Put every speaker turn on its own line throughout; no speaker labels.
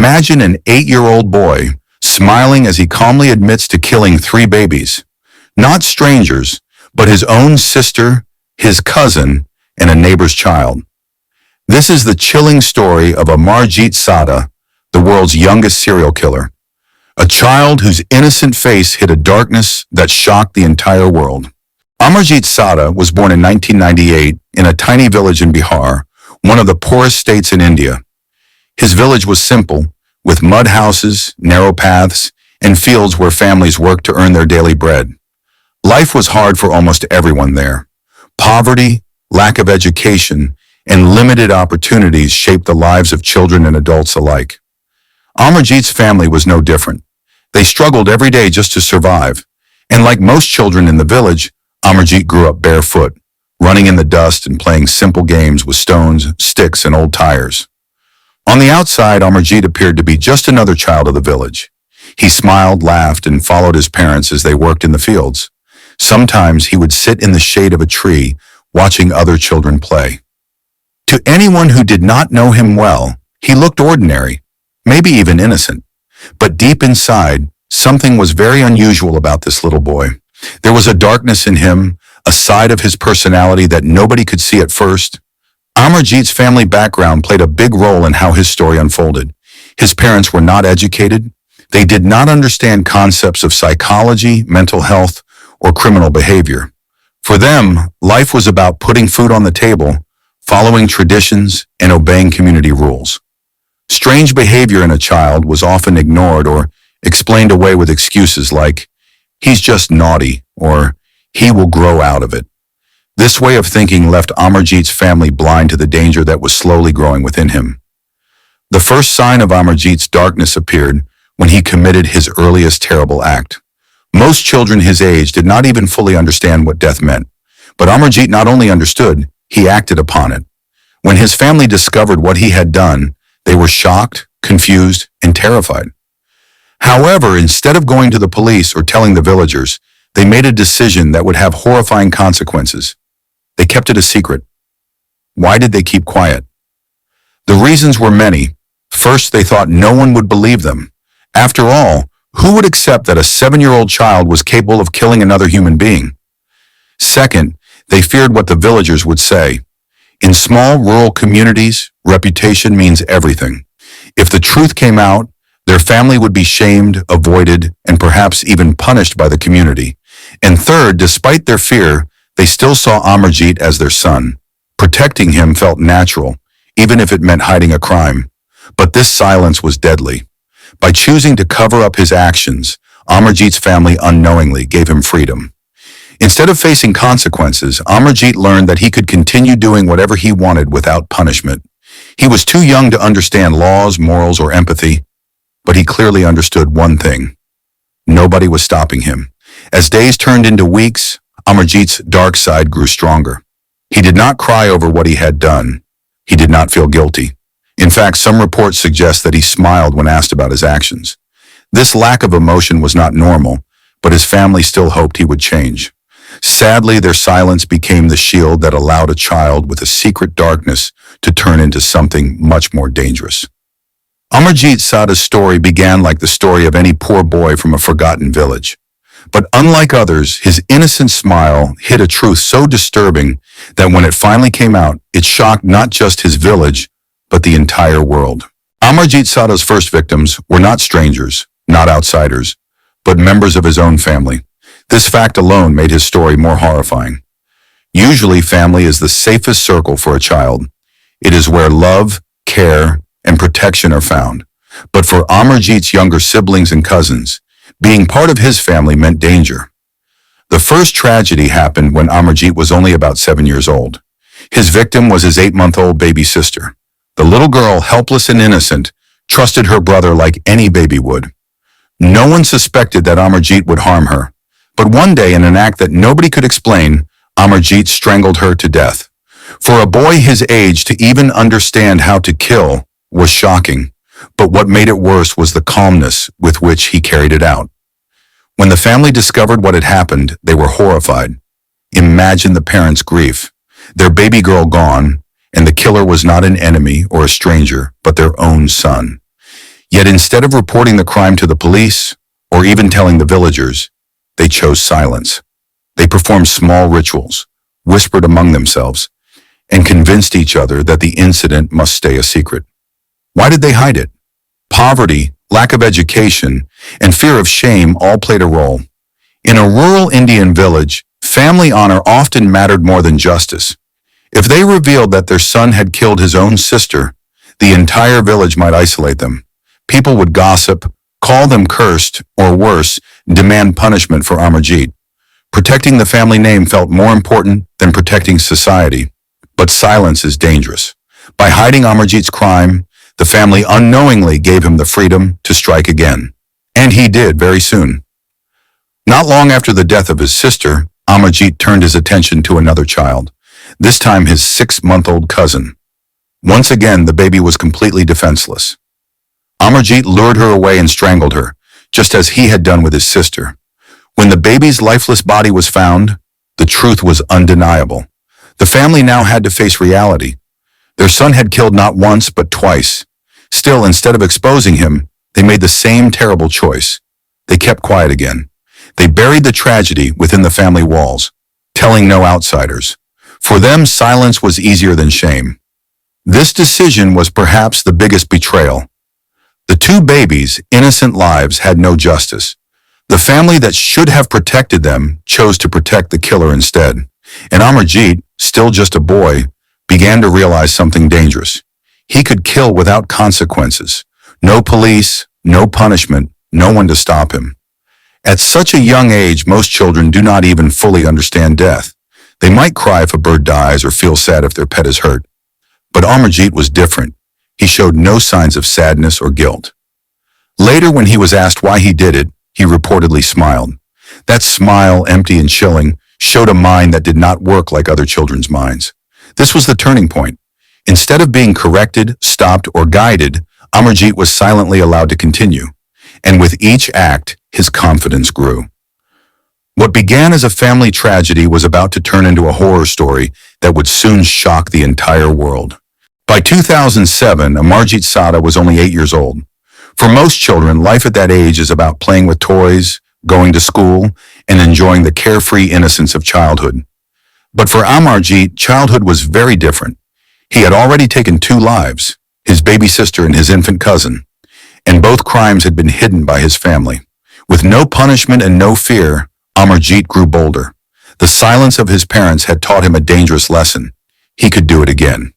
Imagine an 8-year-old boy smiling as he calmly admits to killing 3 babies. Not strangers, but his own sister, his cousin, and a neighbor's child. This is the chilling story of Amarjeet Sada, the world's youngest serial killer. A child whose innocent face hid a darkness that shocked the entire world. Amarjeet Sada was born in 1998 in a tiny village in Bihar, one of the poorest states in India. His village was simple, with mud houses, narrow paths, and fields where families worked to earn their daily bread. Life was hard for almost everyone there. Poverty, lack of education, and limited opportunities shaped the lives of children and adults alike. Amarjeet's family was no different. They struggled every day just to survive, and like most children in the village, Amarjeet grew up barefoot, running in the dust and playing simple games with stones, sticks, and old tires. On the outside, Amarjeet appeared to be just another child of the village. He smiled, laughed, and followed his parents as they worked in the fields. Sometimes he would sit in the shade of a tree, watching other children play. To anyone who did not know him well, he looked ordinary, maybe even innocent. But deep inside, something was very unusual about this little boy. There was a darkness in him, a side of his personality that nobody could see at first. Amarjeet's family background played a big role in how his story unfolded. His parents were not educated. They did not understand concepts of psychology, mental health, or criminal behavior. For them, life was about putting food on the table, following traditions, and obeying community rules. Strange behavior in a child was often ignored or explained away with excuses like, "He's just naughty," or "He will grow out of it." This way of thinking left Amarjeet's family blind to the danger that was slowly growing within him. The first sign of Amarjeet's darkness appeared when he committed his earliest terrible act. Most children his age did not even fully understand what death meant, but Amarjeet not only understood, he acted upon it. When his family discovered what he had done, they were shocked, confused, and terrified. However, instead of going to the police or telling the villagers, they made a decision that would have horrifying consequences. They kept it a secret. Why did they keep quiet? The reasons were many. First, they thought no one would believe them. After all, who would accept that a 7-year-old child was capable of killing another human being? Second, they feared what the villagers would say. In small rural communities, reputation means everything. If the truth came out, their family would be shamed, avoided, and perhaps even punished by the community. And third, despite their fear, they still saw Amarjeet as their son. Protecting him felt natural, even if it meant hiding a crime. But this silence was deadly. By choosing to cover up his actions, Amarjeet's family unknowingly gave him freedom. Instead of facing consequences, Amarjeet learned that he could continue doing whatever he wanted without punishment. He was too young to understand laws, morals, or empathy, but he clearly understood one thing. Nobody was stopping him. As days turned into weeks, Amarjeet's dark side grew stronger. He did not cry over what he had done. He did not feel guilty. In fact, some reports suggest that he smiled when asked about his actions. This lack of emotion was not normal, but his family still hoped he would change. Sadly, their silence became the shield that allowed a child with a secret darkness to turn into something much more dangerous. Amarjeet Sada's story began like the story of any poor boy from a forgotten village. But unlike others, his innocent smile hid a truth so disturbing that when it finally came out, it shocked not just his village, but the entire world. Amarjeet Sada's first victims were not strangers, not outsiders, but members of his own family. This fact alone made his story more horrifying. Usually, family is the safest circle for a child. It is where love, care, and protection are found. But for Amarjeet's younger siblings and cousins, being part of his family meant danger. The first tragedy happened when Amarjeet was only about 7 years old. His victim was his 8-month-old baby sister. The little girl, helpless and innocent, trusted her brother like any baby would. No one suspected that Amarjeet would harm her. But one day, in an act that nobody could explain, Amarjeet strangled her to death. For a boy his age to even understand how to kill was shocking, but what made it worse was the calmness with which he carried it out. When the family discovered what had happened, they were horrified. Imagine the parents' grief. Their baby girl gone, and the killer was not an enemy or a stranger, but their own son. Yet instead of reporting the crime to the police, or even telling the villagers, they chose silence. They performed small rituals, whispered among themselves, and convinced each other that the incident must stay a secret. Why did they hide it? Poverty, lack of education, and fear of shame all played a role. In a rural Indian village, family honor often mattered more than justice. If they revealed that their son had killed his own sister, the entire village might isolate them. People would gossip, call them cursed, or worse, demand punishment for Amarjeet. Protecting the family name felt more important than protecting society. But silence is dangerous. By hiding Amarjeet's crime, the family unknowingly gave him the freedom to strike again. And he did very soon. Not long after the death of his sister, Amarjeet turned his attention to another child, this time his 6-month-old cousin. Once again, the baby was completely defenseless. Amarjeet lured her away and strangled her, just as he had done with his sister. When the baby's lifeless body was found, the truth was undeniable. The family now had to face reality. Their son had killed not once, but twice. Still, instead of exposing him, they made the same terrible choice. They kept quiet again. They buried the tragedy within the family walls, telling no outsiders. For them, silence was easier than shame. This decision was perhaps the biggest betrayal. The two babies' innocent lives had no justice. The family that should have protected them chose to protect the killer instead. And Amarjeet, still just a boy, began to realize something dangerous. He could kill without consequences. No police, no punishment, no one to stop him. At such a young age, most children do not even fully understand death. They might cry if a bird dies or feel sad if their pet is hurt. But Amarjeet was different. He showed no signs of sadness or guilt. Later, when he was asked why he did it, he reportedly smiled. That smile, empty and chilling, showed a mind that did not work like other children's minds. This was the turning point. Instead of being corrected, stopped, or guided, Amarjeet was silently allowed to continue. And with each act, his confidence grew. What began as a family tragedy was about to turn into a horror story that would soon shock the entire world. By 2007, Amarjeet Sada was only 8 years old. For most children, life at that age is about playing with toys, going to school, and enjoying the carefree innocence of childhood. But for Amarjeet, childhood was very different. He had already taken 2 lives, his baby sister and his infant cousin, and both crimes had been hidden by his family. With no punishment and no fear, Amarjeet grew bolder. The silence of his parents had taught him a dangerous lesson. He could do it again.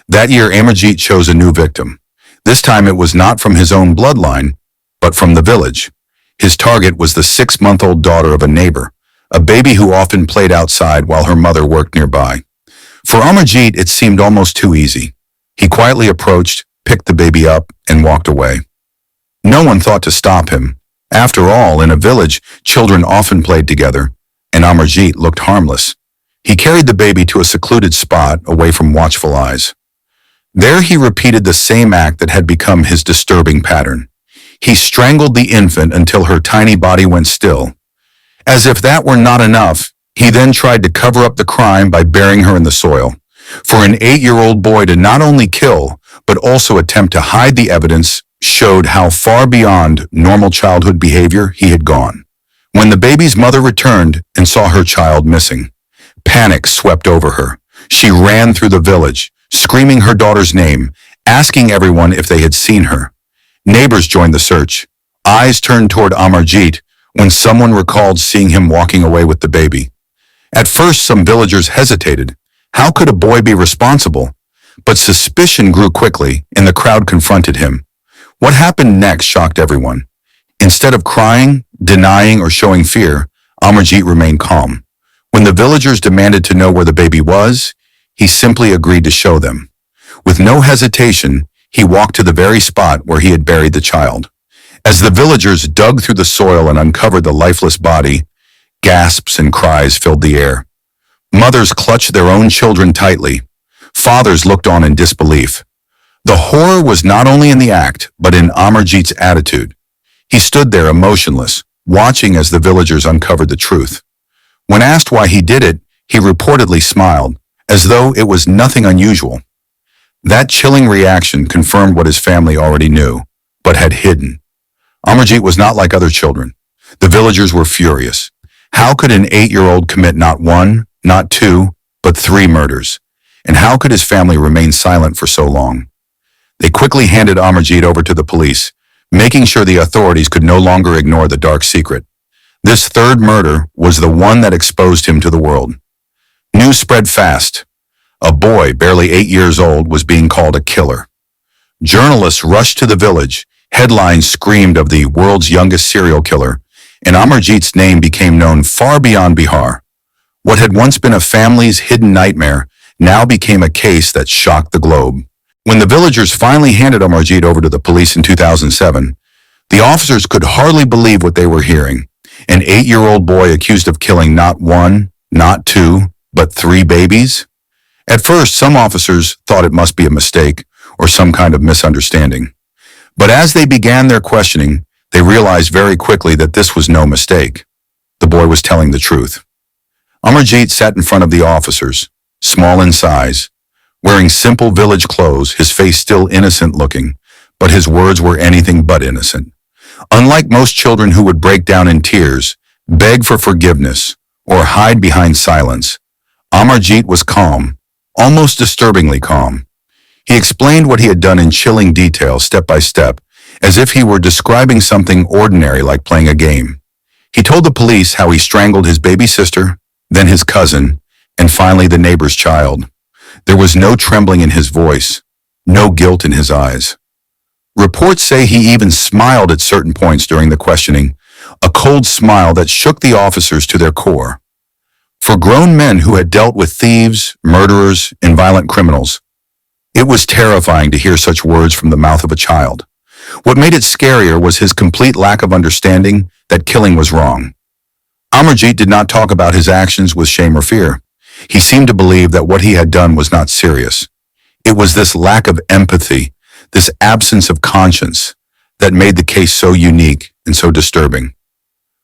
That year, Amarjeet chose a new victim. This time it was not from his own bloodline, but from the village. His target was the 6-month-old daughter of a neighbor, a baby who often played outside while her mother worked nearby. For Amarjeet, it seemed almost too easy. He quietly approached, picked the baby up, and walked away. No one thought to stop him. After all, in a village, children often played together, and Amarjeet looked harmless. He carried the baby to a secluded spot away from watchful eyes. There he repeated the same act that had become his disturbing pattern. He strangled the infant until her tiny body went still. As if that were not enough, he then tried to cover up the crime by burying her in the soil. For an 8-year-old boy to not only kill, but also attempt to hide the evidence showed how far beyond normal childhood behavior he had gone. When the baby's mother returned and saw her child missing, panic swept over her. She ran through the village, screaming her daughter's name, asking everyone if they had seen her. Neighbors joined the search. Eyes turned toward Amarjeet when someone recalled seeing him walking away with the baby. At first, some villagers hesitated. How could a boy be responsible? But suspicion grew quickly, and the crowd confronted him. What happened next shocked everyone. Instead of crying, denying, or showing fear, Amarjeet remained calm. When the villagers demanded to know where the baby was, he simply agreed to show them. With no hesitation, he walked to the very spot where he had buried the child. As the villagers dug through the soil and uncovered the lifeless body, gasps and cries filled the air. Mothers clutched their own children tightly. Fathers looked on in disbelief. The horror was not only in the act, but in Amarjeet's attitude. He stood there emotionless, watching as the villagers uncovered the truth. When asked why he did it, he reportedly smiled, as though it was nothing unusual. That chilling reaction confirmed what his family already knew. but had hidden. Amarjeet was not like other children. The villagers were furious. How could an 8-year-old commit not one, not two, but 3 murders? And how could his family remain silent for so long? They quickly handed Amarjeet over to the police, making sure the authorities could no longer ignore the dark secret. This 3rd murder was the one that exposed him to the world. News spread fast. A boy, barely 8 years old, was being called a killer. Journalists rushed to the village. Headlines screamed of the world's youngest serial killer, and Amarjeet's name became known far beyond Bihar. What had once been a family's hidden nightmare now became a case that shocked the globe. When the villagers finally handed Amarjeet over to the police in 2007, the officers could hardly believe what they were hearing. An 8-year-old boy accused of killing not 1, not 2, but 3 babies? At first, some officers thought it must be a mistake or some kind of misunderstanding. But as they began their questioning, they realized very quickly that this was no mistake. The boy was telling the truth. Amarjeet sat in front of the officers, small in size, wearing simple village clothes, his face still innocent looking, but his words were anything but innocent. Unlike most children who would break down in tears, beg for forgiveness, or hide behind silence, Amarjeet was calm, almost disturbingly calm. He explained what he had done in chilling detail, step by step, as if he were describing something ordinary like playing a game. He told the police how he strangled his baby sister, then his cousin, and finally the neighbor's child. There was no trembling in his voice, no guilt in his eyes. Reports say he even smiled at certain points during the questioning, a cold smile that shook the officers to their core. For grown men who had dealt with thieves, murderers, and violent criminals, it was terrifying to hear such words from the mouth of a child. What made it scarier was his complete lack of understanding that killing was wrong. Amarjeet did not talk about his actions with shame or fear. He seemed to believe that what he had done was not serious. It was this lack of empathy, this absence of conscience, that made the case so unique and so disturbing.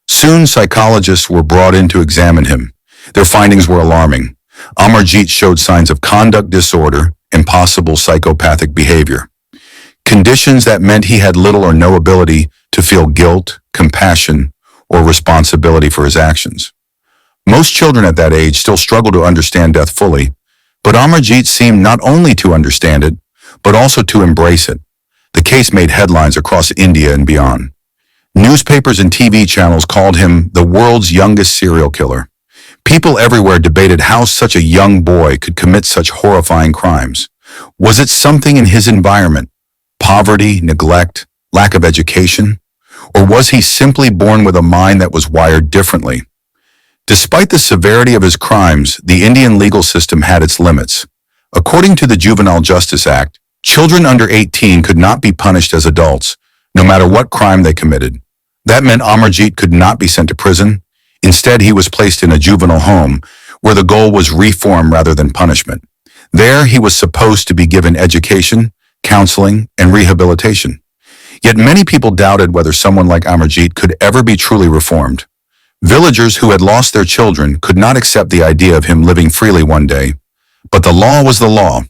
Soon, psychologists were brought in to examine him. Their findings were alarming. Amarjeet showed signs of conduct disorder and possible psychopathic behavior, conditions that meant he had little or no ability to feel guilt, compassion, or responsibility for his actions. Most children at that age still struggle to understand death fully, but Amarjeet seemed not only to understand it, but also to embrace it. The case made headlines across India and beyond. Newspapers and TV channels called him the world's youngest serial killer. People everywhere debated how such a young boy could commit such horrifying crimes. Was it something in his environment? Poverty, neglect, lack of education? Or was he simply born with a mind that was wired differently? Despite the severity of his crimes, the Indian legal system had its limits. According to the Juvenile Justice Act, children under 18 could not be punished as adults, no matter what crime they committed. That meant Amarjeet could not be sent to prison. Instead, he was placed in a juvenile home, where the goal was reform rather than punishment. There, he was supposed to be given education, counseling, and rehabilitation. Yet many people doubted whether someone like Amarjeet could ever be truly reformed. Villagers who had lost their children could not accept the idea of him living freely one day. But the law was the law.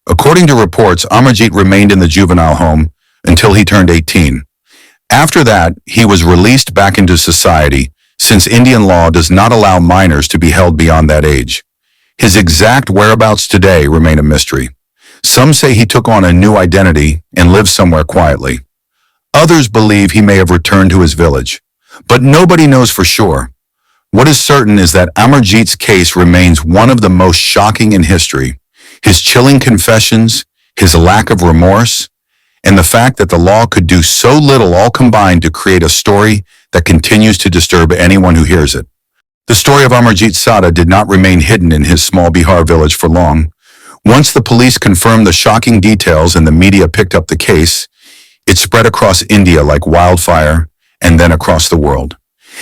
According to reports, Amarjeet remained in the juvenile home until he turned 18. After that, he was released back into society, since Indian law does not allow minors to be held beyond that age. His exact whereabouts today remain a mystery. Some say he took on a new identity and lives somewhere quietly. Others believe he may have returned to his village, but nobody knows for sure. What is certain is that Amarjeet's case remains one of the most shocking in history. His chilling confessions, his lack of remorse, and the fact that the law could do so little all combined to create a story that continues to disturb anyone who hears it. The story of Amarjeet Sada did not remain hidden in his small Bihar village for long. Once the police confirmed the shocking details and the media picked up the case, it spread across India like wildfire and then across the world.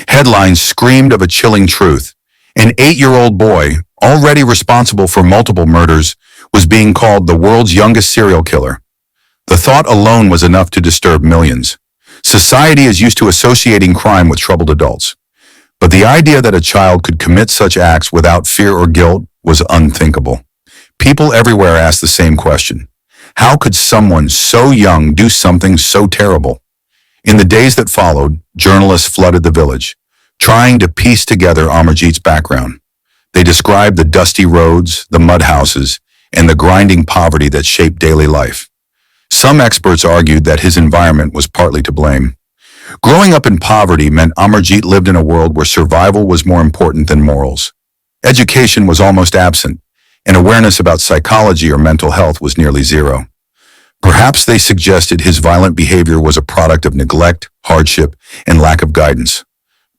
Headlines screamed of a chilling truth. An 8-year-old boy, already responsible for multiple murders, was being called the world's youngest serial killer. The thought alone was enough to disturb millions. Society is used to associating crime with troubled adults. But the idea that a child could commit such acts without fear or guilt was unthinkable. People everywhere asked the same question. How could someone so young do something so terrible? In the days that followed, journalists flooded the village, trying to piece together Amarjeet's background. They described the dusty roads, the mud houses, and the grinding poverty that shaped daily life. Some experts argued that his environment was partly to blame. Growing up in poverty meant Amarjeet lived in a world where survival was more important than morals. Education was almost absent, and awareness about psychology or mental health was nearly zero. Perhaps they suggested his violent behavior was a product of neglect, hardship, and lack of guidance.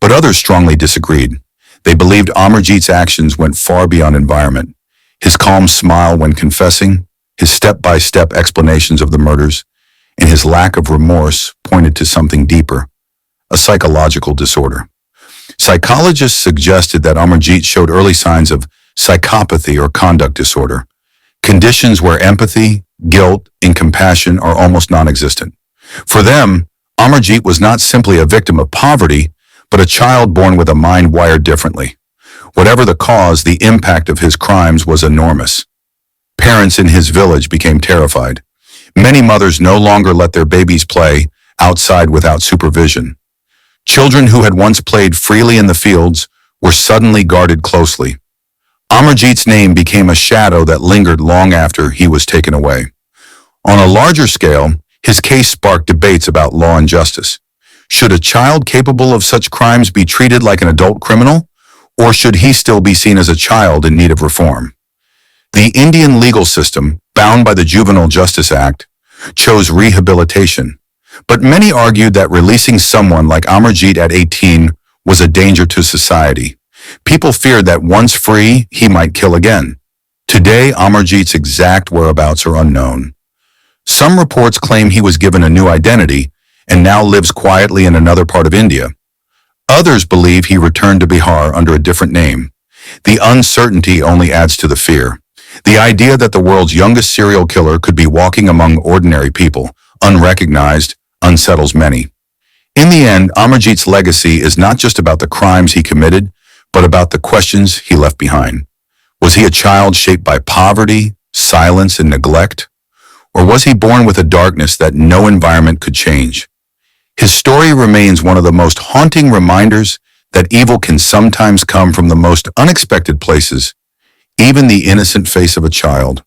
But others strongly disagreed. They believed Amarjeet's actions went far beyond environment. His calm smile when confessing, his step-by-step explanations of the murders, and his lack of remorse pointed to something deeper, a psychological disorder. Psychologists suggested that Amarjeet showed early signs of psychopathy or conduct disorder, conditions where empathy, guilt, and compassion are almost non-existent. For them, Amarjeet was not simply a victim of poverty, but a child born with a mind wired differently. Whatever the cause, the impact of his crimes was enormous. Parents in his village became terrified. Many mothers no longer let their babies play outside without supervision. Children who had once played freely in the fields were suddenly guarded closely. Amarjeet's name became a shadow that lingered long after he was taken away. On a larger scale, his case sparked debates about law and justice. Should a child capable of such crimes be treated like an adult criminal, or should he still be seen as a child in need of reform? The Indian legal system, bound by the Juvenile Justice Act, chose rehabilitation, but many argued that releasing someone like Amarjeet at 18 was a danger to society. People feared that once free, he might kill again. Today, Amarjeet's exact whereabouts are unknown. Some reports claim he was given a new identity and now lives quietly in another part of India. Others believe he returned to Bihar under a different name. The uncertainty only adds to the fear. The idea that the world's youngest serial killer could be walking among ordinary people, unrecognized, unsettles many. In the end, Amarjeet's legacy is not just about the crimes he committed, but about the questions he left behind. Was he a child shaped by poverty, silence, and neglect? Or was he born with a darkness that no environment could change? His story remains one of the most haunting reminders that evil can sometimes come from the most unexpected places, even the innocent face of a child.